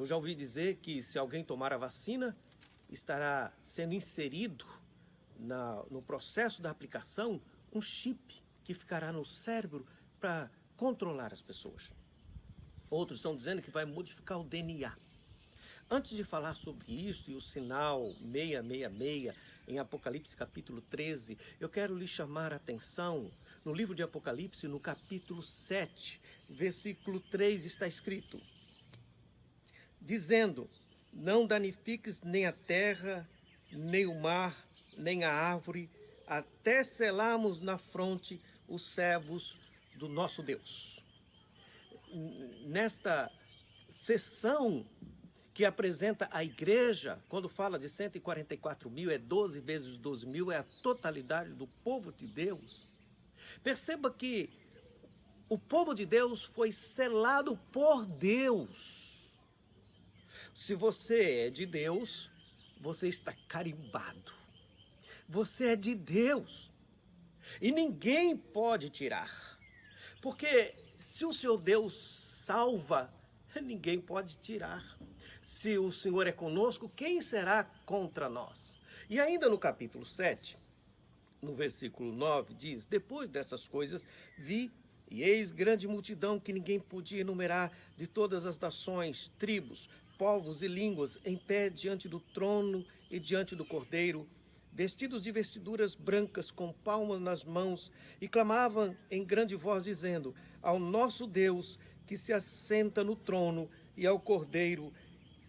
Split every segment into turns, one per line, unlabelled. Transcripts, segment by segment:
Eu já ouvi dizer que se alguém tomar a vacina, estará sendo inserido no processo da aplicação um chip que ficará no cérebro para controlar as pessoas. Outros estão dizendo que vai modificar o DNA. Antes de falar sobre isso e o sinal 666 em Apocalipse capítulo 13, eu quero lhe chamar a atenção no livro de Apocalipse, no capítulo 7, versículo 3, está escrito, dizendo, não danifiques nem a terra, nem o mar, nem a árvore, até selarmos na fronte os servos do nosso Deus. Nesta sessão que apresenta a igreja, quando fala de 144 mil, é 12 vezes 12 mil, é a totalidade do povo de Deus. Perceba que o povo de Deus foi selado por Deus. Se você é de Deus, você está carimbado. Você é de Deus. E ninguém pode tirar. Porque se o seu Deus salva, ninguém pode tirar. Se o Senhor é conosco, quem será contra nós? E ainda no capítulo 7, no versículo 9, diz, depois dessas coisas, vi e eis grande multidão que ninguém podia enumerar de todas as nações, tribos, povos e línguas, em pé diante do trono e diante do Cordeiro, vestidos de vestiduras brancas, com palmas nas mãos, e clamavam em grande voz, dizendo, ao nosso Deus, que se assenta no trono, e ao Cordeiro,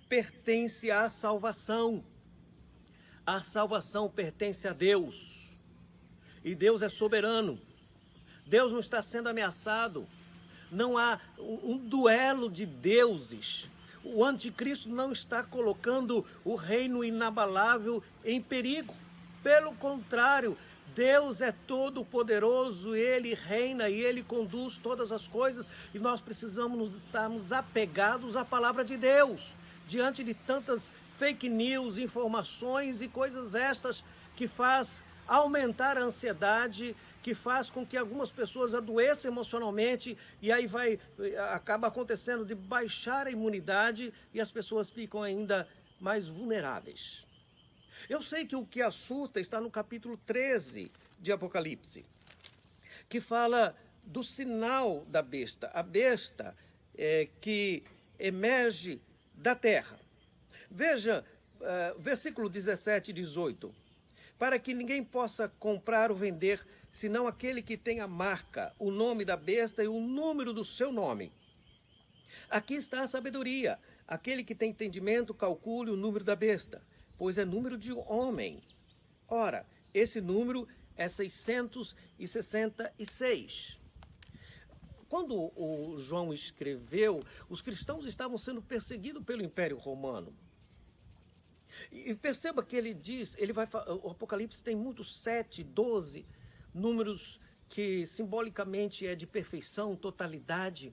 pertence a salvação. A salvação pertence a Deus. E Deus é soberano. Deus não está sendo ameaçado. Não há um duelo de deuses. O anticristo não está colocando o reino inabalável em perigo. Pelo contrário, Deus é todo poderoso, Ele reina e Ele conduz todas as coisas. E nós precisamos estarmos apegados à palavra de Deus. Diante de tantas fake news, informações e coisas estas que faz aumentar a ansiedade, que faz com que algumas pessoas adoeçam emocionalmente e aí acaba acontecendo de baixar a imunidade e as pessoas ficam ainda mais vulneráveis. Eu sei que o que assusta está no capítulo 13 de Apocalipse, que fala do sinal da besta, a besta que emerge da terra. Veja, versículo 17 e 18. Para que ninguém possa comprar ou vender, senão aquele que tem a marca, o nome da besta e o número do seu nome. Aqui está a sabedoria. Aquele que tem entendimento, calcule o número da besta, pois é número de homem. Ora, esse número é 666. Quando o João escreveu, os cristãos estavam sendo perseguidos pelo Império Romano. E perceba que ele diz, o Apocalipse tem muitos 7, 12 números que simbolicamente é de perfeição, totalidade,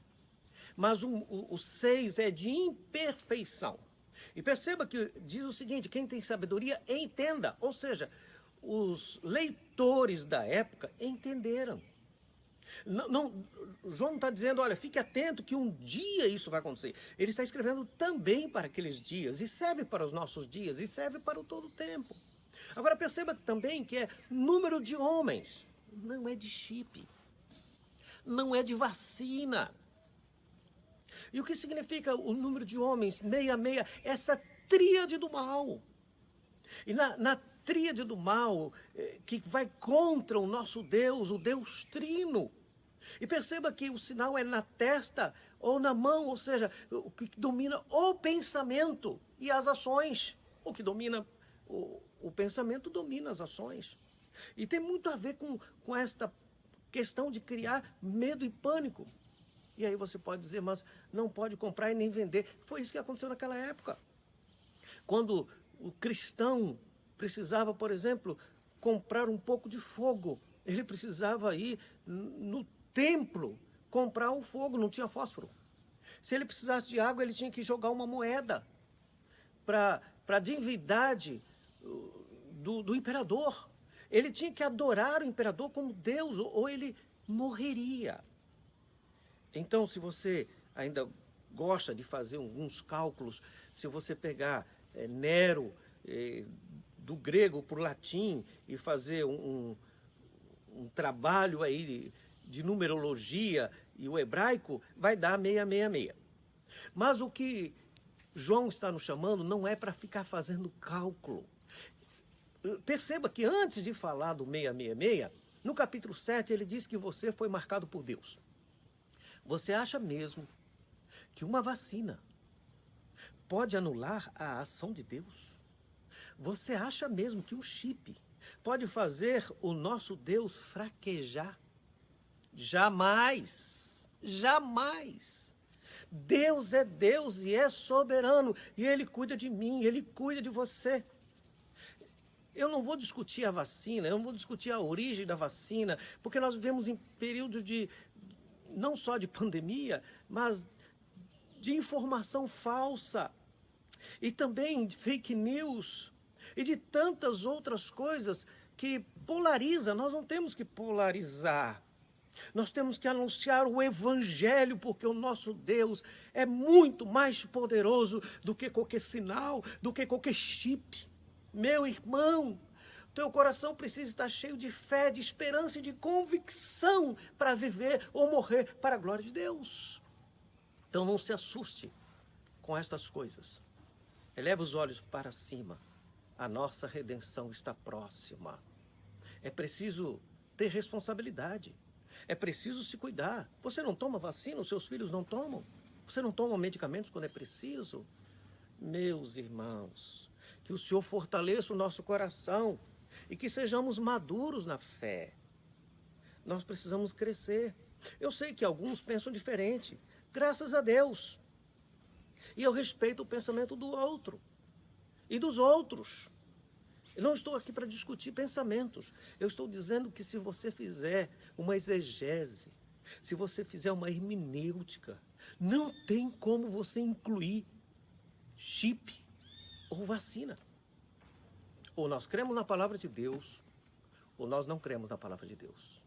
mas o 6 é de imperfeição. E perceba que diz o seguinte, quem tem sabedoria, entenda. Ou seja, os leitores da época entenderam. João não está dizendo, olha, fique atento que um dia isso vai acontecer. Ele está escrevendo também para aqueles dias, e serve para os nossos dias, e serve para todo o tempo. Agora perceba também que é número de homens, não é de chip, não é de vacina. E o que significa o número de homens, 66? Essa tríade do mal. E na tríade do mal, que vai contra o nosso Deus, o Deus Trino. E perceba que o sinal é na testa ou na mão, ou seja, o que domina o pensamento e as ações. O que domina o pensamento domina as ações. E tem muito a ver com esta questão de criar medo e pânico. E aí você pode dizer, mas não pode comprar e nem vender. Foi isso que aconteceu naquela época. Quando o cristão precisava, por exemplo, comprar um pouco de fogo, ele precisava ir no templo comprar o fogo, não tinha fósforo. Se ele precisasse de água, ele tinha que jogar uma moeda para a divindade do imperador. Ele tinha que adorar o imperador como Deus, ou ele morreria. Então, se você ainda gosta de fazer alguns cálculos. Se você pegar Nero, do grego para o latim, e fazer um trabalho aí de numerologia e o hebraico, vai dar 666. Mas o que João está nos chamando não é para ficar fazendo cálculo. Perceba que antes de falar do 666, no capítulo 7 ele diz que você foi marcado por Deus. Você acha mesmo que uma vacina pode anular a ação de Deus? Você acha mesmo que um chip pode fazer o nosso Deus fraquejar? Jamais, jamais. Deus é Deus e é soberano, e Ele cuida de mim, Ele cuida de você. Eu não vou discutir a vacina, eu não vou discutir a origem da vacina, porque nós vivemos em período de, não só de pandemia, mas de informação falsa, e também de fake news, e de tantas outras coisas que polariza. Nós não temos que polarizar. Nós temos que anunciar o Evangelho, porque o nosso Deus é muito mais poderoso do que qualquer sinal, do que qualquer chip. Meu irmão, teu coração precisa estar cheio de fé, de esperança e de convicção para viver ou morrer para a glória de Deus. Então não se assuste com estas coisas. Eleva os olhos para cima. A nossa redenção está próxima. É preciso ter responsabilidade. É preciso se cuidar. Você não toma vacina, os seus filhos não tomam? Você não toma medicamentos quando é preciso? Meus irmãos, que o Senhor fortaleça o nosso coração e que sejamos maduros na fé. Nós precisamos crescer. Eu sei que alguns pensam diferente, graças a Deus. E eu respeito o pensamento do outro e dos outros. Eu não estou aqui para discutir pensamentos. Eu estou dizendo que se você fizer uma exegese, se você fizer uma hermenêutica, não tem como você incluir chip ou vacina. Ou nós cremos na palavra de Deus, ou nós não cremos na palavra de Deus.